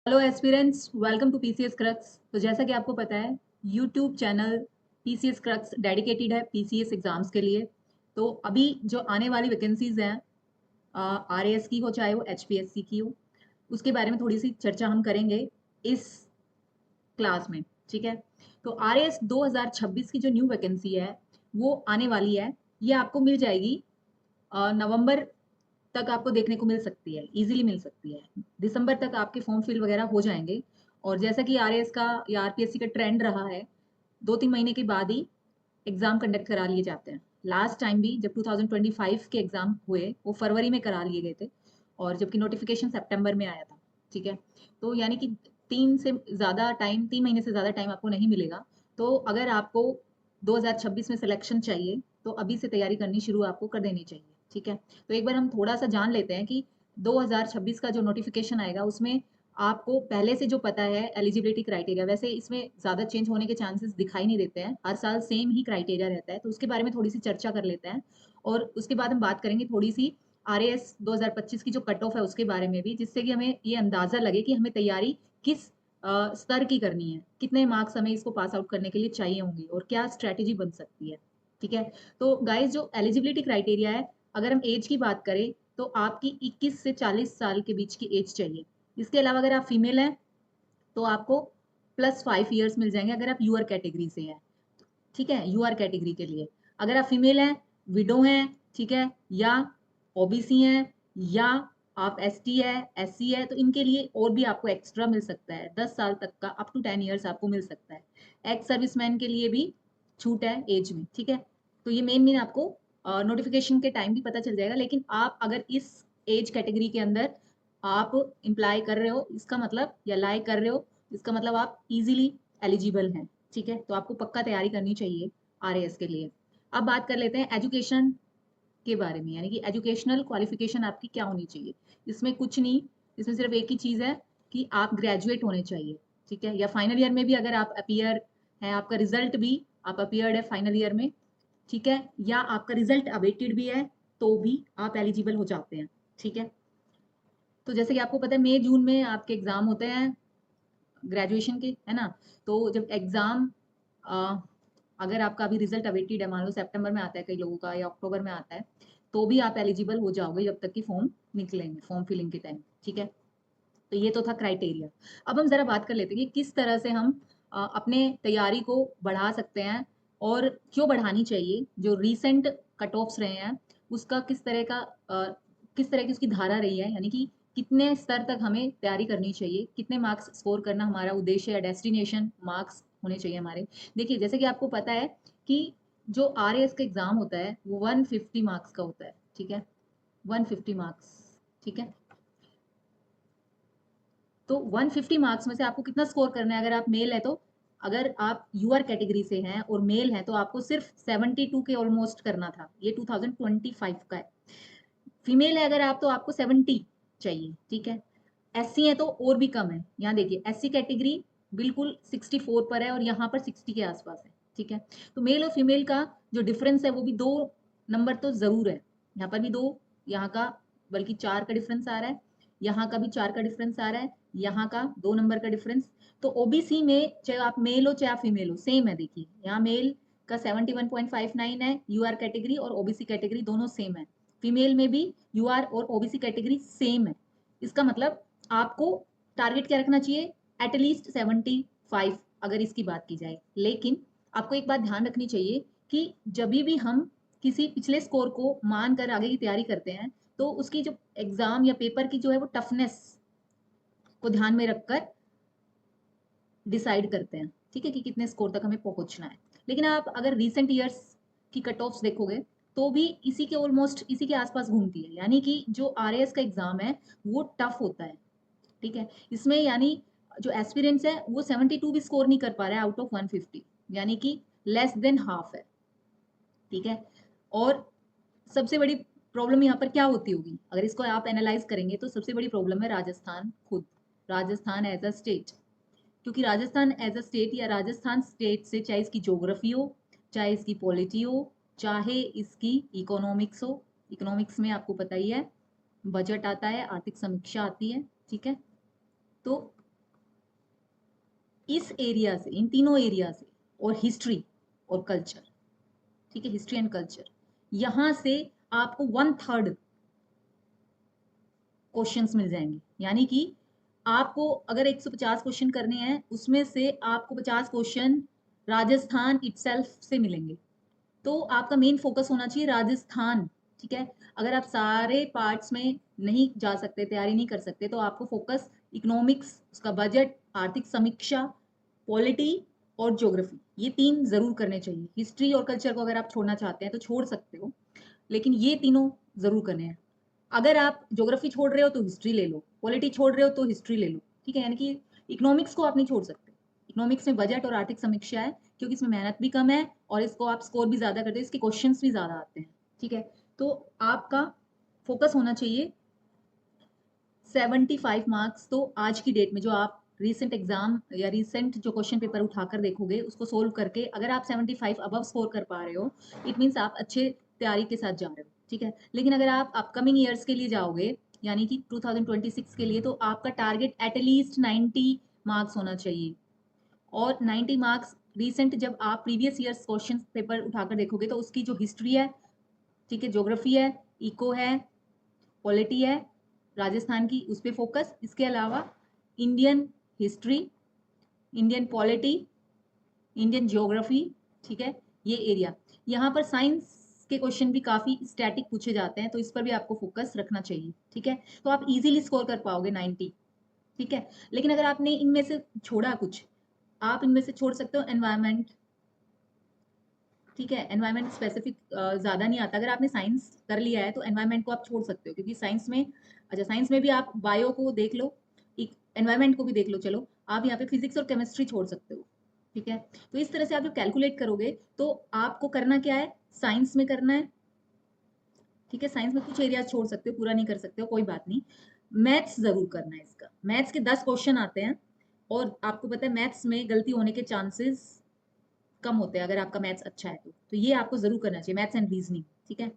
Hello aspirants, welcome to PCS crux. तो जैसा कि आपको पता है, YouTube channel PCS crux dedicated है पीसीएस एग्जाम्स के लिए। तो अभी जो आने वाली वैकेंसीज हैं, आरएएस की हो चाहे वो एचपीएससी की हो, उसके बारे में थोड़ी सी चर्चा हम करेंगे इस क्लास में। ठीक है। तो आरएएस 2026 की जो न्यू वैकेंसी है वो आने वाली है। ये आपको मिल जाएगी नवंबर तक, आपको देखने को मिल सकती है, इजीली मिल सकती है। दिसंबर तक आपके फॉर्म फिल वगैरह हो जाएंगे। और जैसा कि आरएएस का या आरपीएससी का ट्रेंड रहा है, 2-3 महीने के बाद ही एग्जाम कंडक्ट करा लिए जाते हैं। लास्ट टाइम भी जब 2025 के एग्जाम हुए वो फरवरी में करा लिए गए थे, और जबकि नोटिफिकेशन सितंबर में आया था। ठीक है। तो यानी कि 3 महीने से ज़्यादा टाइम आपको नहीं मिलेगा। तो अगर आपको 2026 में सिलेक्शन चाहिए तो अभी से तैयारी करनी शुरू आपको कर देनी चाहिए। ठीक है। तो एक बार हम थोड़ा सा जान लेते हैं कि 2026 का जो नोटिफिकेशन आएगा उसमें आपको पहले से जो पता है एलिजिबिलिटी क्राइटेरिया, वैसे इसमें ज़्यादा चेंज होने के चांसेस दिखाई नहीं देते हैं, हर साल सेम ही क्राइटेरिया रहता है। तो उसके बारे में थोड़ी सी चर्चा कर लेते हैं, और उसके बाद हम बात करेंगे थोड़ी सी आरएएस 2025 की जो कट ऑफ है उसके बारे में भी, जिससे कि हमें ये अंदाजा लगे कि हमें तैयारी किस स्तर की करनी है, कितने मार्क्स हमें इसको पास आउट करने के लिए चाहिए होंगे और क्या स्ट्रैटेजी बन सकती है। ठीक है। तो गाइस, जो एलिजिबिलिटी क्राइटेरिया है, अगर हम एज की बात करें तो आपकी 21 से 40 साल के बीच की एज चाहिए। इसके अलावा अगर आप फीमेल हैं तो आपको +5 ईयर्स मिल जाएंगे अगर आप यूआर कैटेगरी से हैं। ठीक है, यूआर कैटेगरी के लिए अगर आप फीमेल हैं, विडो हैं, ठीक है, या ओबीसी हैं, या आप एसटी है, एससी है, तो इनके लिए और भी आपको एक्स्ट्रा मिल सकता है। 10 साल तक का अप टू 10 ईयर्स आपको मिल सकता है। एक्स सर्विसमैन के लिए भी छूट है एज में। ठीक है। तो ये मेन आपको नोटिफिकेशन के टाइम भी पता चल जाएगा। लेकिन आप अगर इस एज कैटेगरी के अंदर आप इम्प्लाई कर रहे हो, इसका मतलब, या लाई कर रहे हो, इसका मतलब आप इजीली एलिजिबल हैं। ठीक है। तो आपको पक्का तैयारी करनी चाहिए आरएएस के लिए। अब बात कर लेते हैं एजुकेशन के बारे में, यानी कि एजुकेशनल क्वालिफिकेशन आपकी क्या होनी चाहिए। इसमें कुछ नहीं, इसमें सिर्फ एक ही चीज़ है कि आप ग्रेजुएट होने चाहिए। ठीक है। या फाइनल ईयर में भी अगर आप अपीयर हैं, आपका रिजल्ट भी, आप अपीयर्ड है फाइनल ईयर में, ठीक है, या आपका रिजल्ट अवेटेड भी है, तो भी आप एलिजिबल हो जाते हैं। ठीक है। तो जैसे कि आपको पता है, मई जून में आपके एग्जाम होते हैं ग्रेजुएशन के, है ना। तो जब एग्जाम, अगर आपका अभी रिजल्ट अवेटेड है, मान लो सितंबर में आता है कई लोगों का, या अक्टूबर में आता है, तो भी आप एलिजिबल हो जाओगे जब तक कि फॉर्म निकलेंगे, फॉर्म फिलिंग के टाइम। ठीक है। तो ये तो था क्राइटेरिया। अब हम जरा बात कर लेते हैं कि किस तरह से हम अपने तैयारी को बढ़ा सकते हैं, और क्यों बढ़ानी चाहिए। जो रीसेंट कट ऑफ्स रहे हैं उसका किस तरह की उसकी धारा रही है, यानी कि कितने स्तर तक हमें तैयारी करनी चाहिए, कितने मार्क्स स्कोर करना हमारा उद्देश्य या डेस्टिनेशन मार्क्स होने चाहिए हमारे। देखिए, जैसे कि आपको पता है कि जो आरएएस का एग्जाम होता है वो 150 मार्क्स का होता है। ठीक है। 150 मार्क्स। ठीक है। तो 150 मार्क्स में से आपको कितना स्कोर करना है। अगर आप मेल है तो, अगर आप यूआर कैटेगरी से हैं और मेल है तो आपको सिर्फ 72 के ऑलमोस्ट करना था। ये 2025 का है। फीमेल है अगर आप, तो आपको 70 चाहिए। ठीक है। एससी है तो और भी कम है। यहाँ देखिए, एससी कैटेगरी बिल्कुल 64 पर है और यहाँ पर 60 के आसपास है। ठीक है। तो मेल और फीमेल का जो डिफरेंस है वो भी 2 नंबर तो जरूर है। यहाँ पर भी 2, यहाँ का बल्कि 4 का डिफरेंस आ रहा है, यहाँ का भी 4 का डिफरेंस आ रहा है, यहाँ का 2 नंबर का डिफरेंस। तो ओबीसी में चाहे आप मेल हो चाहे आप फीमेल हो, सेम है। देखिए, यहाँ मेल का 71.59 है यूआर कैटेगरी, और ओबीसी कैटेगरी दोनों सेम है। फीमेल में भी यूआर और ओबीसी कैटेगरी सेम है। इसका मतलब आपको टारगेट क्या रखना चाहिए, एटलीस्ट 75 अगर इसकी बात की जाए। लेकिन आपको एक बात ध्यान रखनी चाहिए कि जब भी हम किसी पिछले स्कोर को मानकर आगे की तैयारी करते हैं, तो उसकी जो एग्जाम या पेपर की जो है वो टफनेस को ध्यान में रखकर डिसाइड करते हैं। ठीक है, कि कितने स्कोर तक हमें पहुंचना है। लेकिन आप अगर रीसेंट ईयर्स की कट ऑफ्स देखोगे तो भी इसी के ऑलमोस्ट इसी के आसपास घूमती है, यानी कि जो आरएएस का एग्जाम है वो टफ होता है। ठीक है। इसमें यानी जो एस्पिरेंट्स है वो 72 भी स्कोर नहीं कर पा रहा है आउट ऑफ 150, यानी कि लेस देन हाफ है। ठीक है। और सबसे बड़ी प्रॉब्लम यहाँ पर क्या होती होगी, अगर इसको आप एनालाइज करेंगे तो सबसे बड़ी प्रॉब्लम है राजस्थान खुद, राजस्थान एज अ स्टेट। क्योंकि राजस्थान एज अ स्टेट, या राजस्थान स्टेट से, चाहे इसकी ज्योग्राफी हो, चाहे इसकी पॉलिटी हो, चाहे इसकी इकोनॉमिक्स हो, इकोनॉमिक्स में आपको पता ही है बजट आता है, आर्थिक समीक्षा आती है। ठीक है। तो इस एरिया से, इन तीनों एरिया से, और हिस्ट्री और कल्चर, ठीक है, हिस्ट्री एंड कल्चर, यहां से आपको 1/3 क्वेश्चंस मिल जाएंगे। यानी कि आपको अगर 150 क्वेश्चन करने हैं, उसमें से आपको 50 क्वेश्चन राजस्थान इटसेल्फ से मिलेंगे। तो आपका मेन फोकस होना चाहिए राजस्थान, ठीक है। अगर आप सारे पार्ट्स में नहीं जा सकते, तैयारी नहीं कर सकते, तो आपको फोकस इकोनॉमिक्स, उसका बजट, आर्थिक समीक्षा, पॉलिटी और ज्योग्राफी, ये 3 जरूर करने चाहिए। हिस्ट्री और कल्चर को अगर आप छोड़ना चाहते हैं तो छोड़ सकते हो, लेकिन ये तीनों जरूर करने हैं। अगर आप ज्योग्राफी छोड़ रहे हो तो हिस्ट्री ले लो, पॉलिटी छोड़ रहे हो तो हिस्ट्री ले लो, ठीक है। यानी कि इकोनॉमिक्स को आप नहीं छोड़ सकते। इकोनॉमिक्स में बजट और आर्थिक समीक्षा है, क्योंकि इसमें मेहनत भी कम है और इसको आप स्कोर भी ज्यादा करते हो, इसके क्वेश्चंस भी ज्यादा आते हैं, ठीक है। तो आपका फोकस होना चाहिए 75 मार्क्स। तो आज की डेट में जो आप रीसेंट एग्जाम या रीसेंट जो क्वेश्चन पेपर उठाकर देखोगे, उसको सोल्व करके अगर आप 75 अबव स्कोर कर पा रहे हो, इट मीन्स आप अच्छे तैयारी के साथ जा रहे हो, ठीक है। लेकिन अगर आप अपकमिंग ईयर्स के लिए जाओगे, यानी कि 2026 के लिए, तो आपका टारगेट एटलीस्ट 90 मार्क्स होना चाहिए। और 90 मार्क्स रिसेंट जब आप प्रीवियस ईयर्स क्वेश्चन पेपर उठाकर देखोगे, तो उसकी जो हिस्ट्री है, ठीक है, ज्योग्राफी है, इको है, पॉलिटी है राजस्थान की, उस पर फोकस। इसके अलावा Indian history, Indian polity, Indian geography, ठीक है, ये एरिया। यहाँ पर साइंस के क्वेश्चन भी काफी स्टैटिक पूछे जाते हैं, तो इस पर भी आपको फोकस रखना चाहिए, ठीक है। तो आप इजीली स्कोर कर पाओगे 90, ठीक है। लेकिन अगर आपने इनमें से छोड़ा कुछ, आप इनमें से छोड़ सकते हो एनवायरमेंट, ठीक है। एनवायरमेंट स्पेसिफिक ज्यादा नहीं आता। अगर आपने साइंस कर लिया है तो एनवायरमेंट को आप छोड़ सकते हो, क्योंकि साइंस में, अच्छा साइंस में भी आप बायो को देख लो, एनवायरमेंट को भी देख लो, चलो आप यहाँ पे फिजिक्स और केमिस्ट्री छोड़ सकते हो, ठीक है। तो इस तरह से आप जब कैलकुलेट करोगे, तो आपको करना क्या है, साइंस में करना है, ठीक है। साइंस में कुछ एरिया छोड़ सकते हो, पूरा नहीं कर सकते हो, कोई बात नहीं। मैथ्स जरूर करना है। इसका मैथ्स के 10 क्वेश्चन आते हैं, और आपको पता है मैथ्स में गलती होने के चांसेस कम होते हैं अगर आपका मैथ्स अच्छा है तो ये आपको जरूर करना चाहिए, मैथ्स एंड रीजनिंग, ठीक है।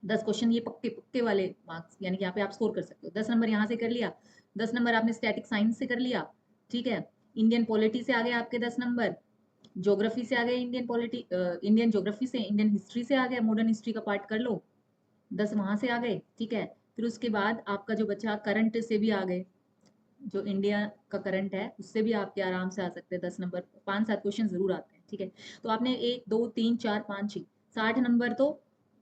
10 क्वेश्चन ये पक्के पक्के वाले मार्क्स, यानी कि यहाँ पे आप स्कोर कर सकते हो। 10 नंबर यहाँ से कर लिया, 10 नंबर आपने स्टैटिक साइंस से कर लिया, ठीक है। इंडियन पॉलिटी से आ गए आपके 10 नंबर, ज्योग्राफी से आ गए इंडियन पॉलिटी, इंडियन ज्योग्राफी से, इंडियन हिस्ट्री से आ गया, मॉडर्न हिस्ट्री का पार्ट कर लो, 10 वहां से आ गए, ठीक है। फिर उसके बाद आपका जो बचा करंट से भी आ गए, जो इंडिया का करंट है उससे भी आपके आराम से आ सकते हैं 10 नंबर, 5-7 क्वेश्चन जरूर आते हैं, ठीक है। तो आपने 1 2 3 4 5 6 60 नंबर तो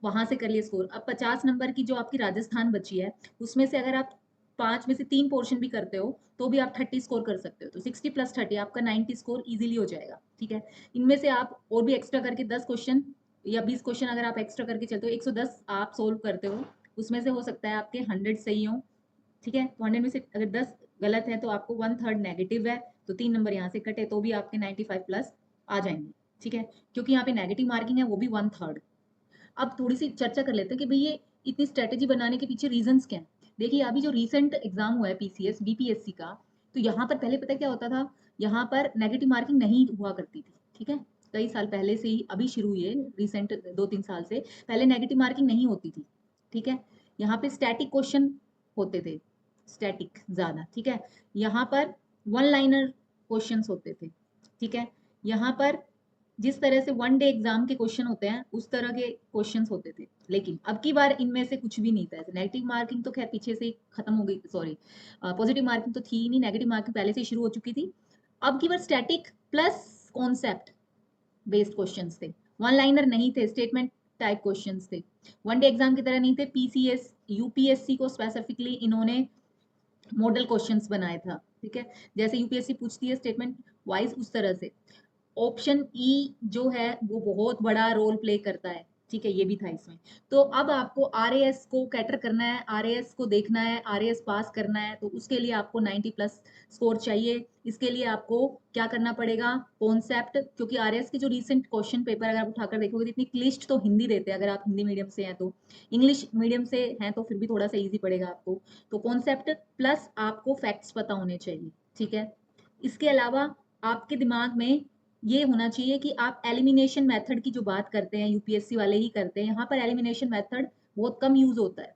वहां से कर लिए स्कोर। अब 50 नंबर की जो आपकी राजस्थान बची है, उसमें से अगर आप 5 में से 3 पोर्शन भी करते हो, तो भी आप 30 स्कोर कर सकते हो। तो 60 + 30 आपका 90 स्कोर इजीली हो जाएगा, ठीक है। इनमें से आप और भी एक्स्ट्रा करके 10 क्वेश्चन या 20 क्वेश्चन अगर आप एक्स्ट्रा करके चलते हो, 110 आप सोल्व करते हो, उसमें से हो सकता है आपके 100 सही हो, ठीक है। तो 100 में से अगर 10 गलत है, तो आपको 1/3 नेगेटिव है, तो 3 नंबर यहाँ से कटे तो भी आपके 95+ आ जाएंगे, ठीक है। क्योंकि यहाँ पे नेगेटिव मार्किंग है, वो भी 1/3। अब थोड़ी सी चर्चा कर लेते हैं कि भाई ये इतनी स्ट्रेटेजी बनाने के पीछे रीजंस क्या है। देखिए अभी जो रिसेंट एग्जाम हुआ है पीसीएस बीपीएससी का, तो यहाँ पर पहले पता है क्या होता था, यहाँ पर नेगेटिव मार्किंग नहीं हुआ करती थी, ठीक है। कई साल पहले से ही, अभी शुरू हुई है रिसेंट 2-3 साल से, पहले नेगेटिव मार्किंग नहीं होती थी, ठीक है। यहाँ पे स्टैटिक क्वेश्चन होते थे, स्टैटिक ज्यादा, ठीक है। यहाँ पर वन लाइनर क्वेश्चंस होते थे, ठीक है। यहाँ पर जिस तरह से वन डे एग्जाम के क्वेश्चन होते हैं, उस तरह के क्वेश्चंस होते थे। लेकिन अब की बार इनमें से कुछ भी नहीं था। नेगेटिव मार्किंग तो खैर पीछे से ही खत्म हो गई, सॉरी, पॉजिटिव मार्किंग तो थी ही नहीं, नेगेटिव मार्किंग पहले से ही शुरू हो चुकी थी। अब की बार static plus concept based questions थे, वन लाइनर नहीं थे, स्टेटमेंट टाइप क्वेश्चंस थे, वन डे एग्जाम की तरह नहीं थे। पीसीएस यूपीएससी को स्पेसिफिकली इन्होंने मॉडल क्वेश्चंस बनाया था, ठीक है। जैसे यूपीएससी पूछती है स्टेटमेंट वाइज, उस तरह से। ऑप्शन ई जो है वो बहुत बड़ा रोल प्ले करता है, ठीक है, ये भी था इसमें। तो अब आपको आरएएस को कैटर करना है, आरएएस को देखना है, आरएएस पास करना है, तो उसके लिए आपको 90+ स्कोर चाहिए। इसके लिए आपको क्या करना पड़ेगा, कॉन्सेप्ट, क्योंकि आरएएस के जो रिसेंट क्वेश्चन पेपर अगर आप उठाकर देखोगे तो इतनी क्लिष्ट तो हिंदी देते हैं, अगर आप हिंदी मीडियम से हैं तो। इंग्लिश मीडियम से हैं तो फिर भी थोड़ा सा ईजी पड़ेगा आपको। तो कॉन्सेप्ट प्लस आपको फैक्ट्स पता होने चाहिए, ठीक है। इसके अलावा आपके दिमाग में ये होना चाहिए कि आप एलिमिनेशन मेथड की जो बात करते हैं, यूपीएससी वाले ही करते हैं, यहाँ पर एलिमिनेशन मेथड बहुत कम यूज होता है।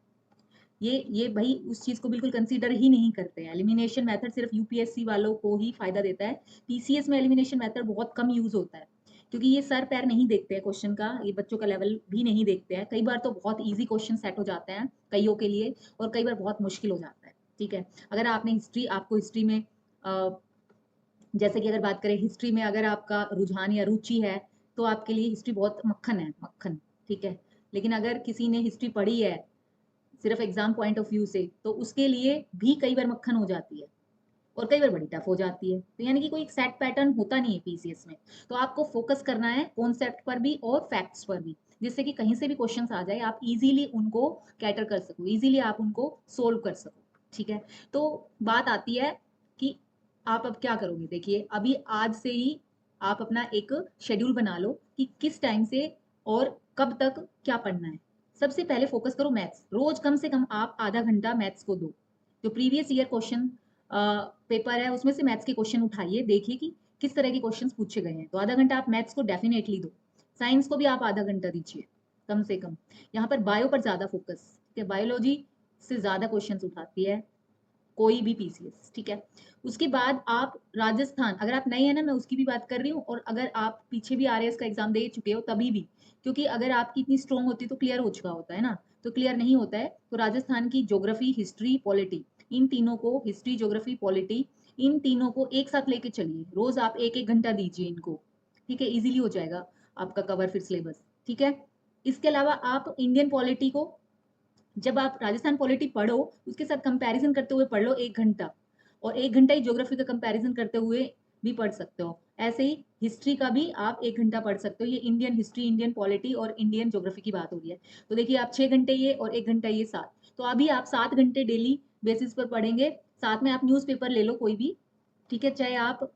ये भाई उस चीज़ को बिल्कुल कंसीडर ही नहीं करते हैं। एलिमिनेशन मेथड सिर्फ यूपीएससी वालों को ही फ़ायदा देता है। पीसीएस में एलिमिनेशन मेथड बहुत कम यूज़ होता है, क्योंकि ये सर पैर नहीं देखते हैं क्वेश्चन का, ये बच्चों का लेवल भी नहीं देखते हैं। कई बार तो बहुत ईज़ी क्वेश्चन सेट हो जाते हैं कइयों के लिए और कई बार बहुत मुश्किल हो जाता है, ठीक है? अगर आपने आपको हिस्ट्री में जैसे कि अगर बात करें हिस्ट्री में अगर आपका रुझान या रुचि है, तो आपके लिए हिस्ट्री बहुत मक्खन है, मक्खन, ठीक है? लेकिन अगर किसी ने हिस्ट्री पढ़ी है सिर्फ एग्जाम पॉइंट ऑफ व्यू से, तो उसके लिए भी कई बार मक्खन हो जाती है और कई बार बड़ी टफ हो जाती है। तो यानी कि कोई एक सेट पैटर्न होता नहीं है पीसीएस में। तो आपको फोकस करना है कॉन्सेप्ट पर भी और फैक्ट्स पर भी, जिससे कि कहीं से भी क्वेश्चन आ जाए आप इजीली उनको कैटर कर सको, इजीली आप उनको सोल्व कर सको, ठीक है? तो बात आती है कि आप अब क्या करोगे। देखिए अभी आज से ही आप अपना एक शेड्यूल बना लो कि किस टाइम से और कब तक क्या पढ़ना है। सबसे पहले फोकस करो मैथ्स, रोज कम से कम आप आधा घंटा मैथ्स को दो। जो प्रीवियस ईयर क्वेश्चन पेपर है उसमें से मैथ्स के क्वेश्चन उठाइए, देखिए कि किस तरह के क्वेश्चन पूछे गए हैं। तो आधा घंटा आप मैथ्स को डेफिनेटली दो। साइंस को भी आप आधा घंटा दीजिए कम से कम। यहाँ पर बायो पर ज्यादा फोकस, ठीक है? बायोलॉजी से ज्यादा क्वेश्चन उठाती है कोई भी पीसीएस, ठीक है? उसके बाद आप राजस्थान, अगर आप नए हैं ना, मैं उसकी भी बात कर रही हूँ, और अगर आप पीछे भी आरएएस का एग्जाम दे चुके हो तभी भी, क्योंकि अगर आपकी इतनी स्ट्रॉन्ग होती तो क्लियर हो चुका होता है ना, तो क्लियर नहीं होता है। तो राजस्थान की ज्योग्राफी, हिस्ट्री, पॉलिटी, इन तीनों को, हिस्ट्री, ज्योग्राफी, पॉलिटी, इन तीनों को एक साथ लेके चलिए। रोज आप एक एक घंटा दीजिए इनको, ठीक है? इजीली हो जाएगा आपका कवर फिर सिलेबस, ठीक है? इसके अलावा आप इंडियन पॉलिटी को, जब आप राजस्थान पॉलिटी पढ़ो उसके साथ कंपैरिजन करते हुए पढ़ लो 1 घंटा, और 1 घंटा ही ज्योग्राफी का कंपैरिजन करते हुए भी पढ़ सकते हो। ऐसे ही हिस्ट्री का भी आप 1 घंटा पढ़ सकते हो। ये इंडियन हिस्ट्री, इंडियन पॉलिटी और इंडियन ज्योग्राफी की बात हो रही है। तो देखिए आप 6 घंटे ये और 1 घंटा ये, 7, तो अभी आप 7 घंटे डेली बेसिस पर पढ़ेंगे। साथ में आप न्यूज़पेपर ले लो कोई भी, ठीक है? चाहे आप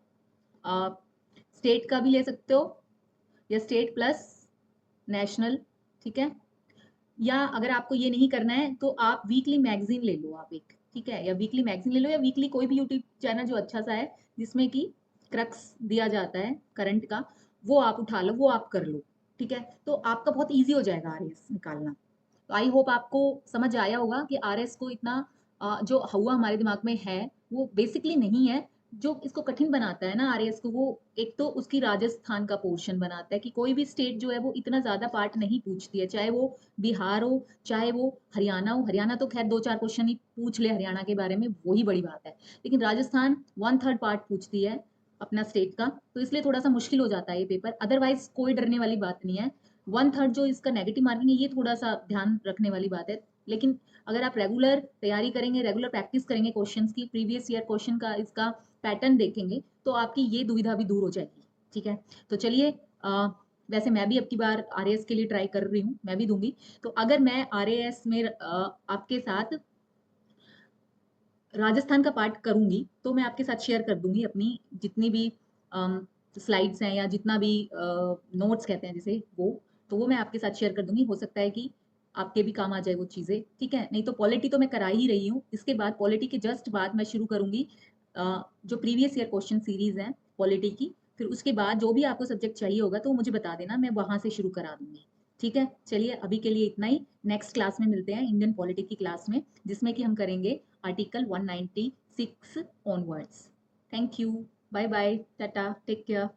स्टेट का भी ले सकते हो या स्टेट प्लस नेशनल, ठीक है? या अगर आपको ये नहीं करना है तो आप वीकली मैगजीन ले लो आप एक, ठीक है? या वीकली मैगजीन ले लो, या वीकली कोई भी यूट्यूब चैनल जो अच्छा सा है जिसमें कि क्रक्स दिया जाता है करंट का, वो आप उठा लो, वो आप कर लो, ठीक है? तो आपका बहुत ईजी हो जाएगा आरएस निकालना। तो आई होप आपको समझ आया होगा कि आरएस को इतना जो हुआ हमारे दिमाग में है वो बेसिकली नहीं है। जो इसको कठिन बनाता है ना आरएएस को, वो एक तो उसकी राजस्थान का पोर्शन बनाता है कि कोई भी स्टेट जो है वो इतना ज्यादा पार्ट नहीं पूछती है, चाहे वो बिहार हो चाहे वो हरियाणा हो। हरियाणा तो खैर 2-4 क्वेश्चन ही पूछ ले हरियाणा के बारे में, वही बड़ी बात है। लेकिन राजस्थान 1/3 पार्ट पूछती है अपना स्टेट का, तो इसलिए थोड़ा सा मुश्किल हो जाता है ये पेपर। अदरवाइज कोई डरने वाली बात नहीं है। 1/3 जो इसका नेगेटिव मार्किंग है, ये थोड़ा सा ध्यान रखने वाली बात है। लेकिन अगर आप रेगुलर तैयारी करेंगे, रेगुलर प्रैक्टिस करेंगे क्वेश्चंस की, प्रीवियस ईयर क्वेश्चन का इसका पैटर्न देखेंगे, तो आपकी ये दुविधा भी दूर हो जाएगी, ठीक है? तो चलिए, वैसे मैं भी अब की बार आरएएस के लिए ट्राई कर रही हूँ, मैं भी दूंगी। तो अगर मैं आरएएस में आपके साथ राजस्थान का पार्ट करूंगी तो मैं आपके साथ शेयर कर दूंगी अपनी जितनी भी स्लाइड्स हैं या जितना भी नोट्स कहते हैं जिसे, वो मैं आपके साथ शेयर कर दूंगी। हो सकता है कि आपके भी काम आ जाए वो चीज़ें, ठीक है? नहीं तो पॉलिटी तो मैं करा ही रही हूँ, इसके बाद पॉलिटी के जस्ट बाद मैं शुरू करूंगी जो प्रीवियस ईयर क्वेश्चन सीरीज हैं पॉलिटी की। फिर उसके बाद जो भी आपको सब्जेक्ट चाहिए होगा तो मुझे बता देना, मैं वहां से शुरू करा दूंगी, ठीक है? चलिए अभी के लिए इतना ही। नेक्स्ट क्लास में मिलते हैं, इंडियन पॉलिटी की क्लास में, जिसमें कि हम करेंगे article 196 onwards. Thank you, bye bye, tata, take care.